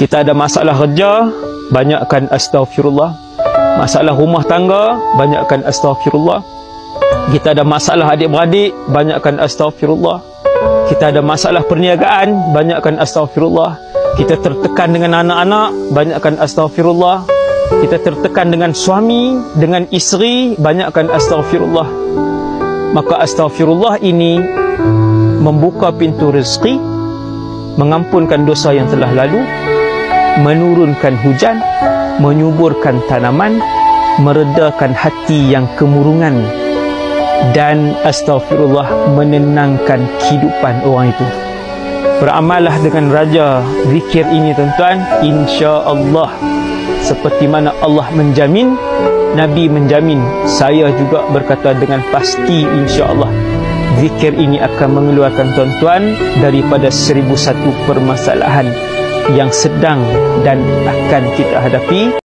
Kita ada masalah kerja, banyakkan astaghfirullah. Masalah rumah tangga, banyakkan astaghfirullah. Kita ada masalah adik-beradik, banyakkan astaghfirullah. Kita ada masalah perniagaan, banyakkan astaghfirullah. Kita tertekan dengan anak-anak, banyakkan astaghfirullah. Kita tertekan dengan suami, dengan isteri, banyakkan astaghfirullah. Maka astaghfirullah ini membuka pintu rezeki, mengampunkan dosa yang telah lalu, menurunkan hujan, menyuburkan tanaman, meredakan hati yang kemurungan, dan astaghfirullah menenangkan kehidupan orang itu. Beramallah dengan raja zikir ini tuan-tuan, insya-Allah seperti mana Allah menjamin, Nabi menjamin, saya juga berkata dengan pasti insya-Allah zikir ini akan mengeluarkan tuan-tuan daripada 1001 permasalahan yang sedang dan akan kita hadapi.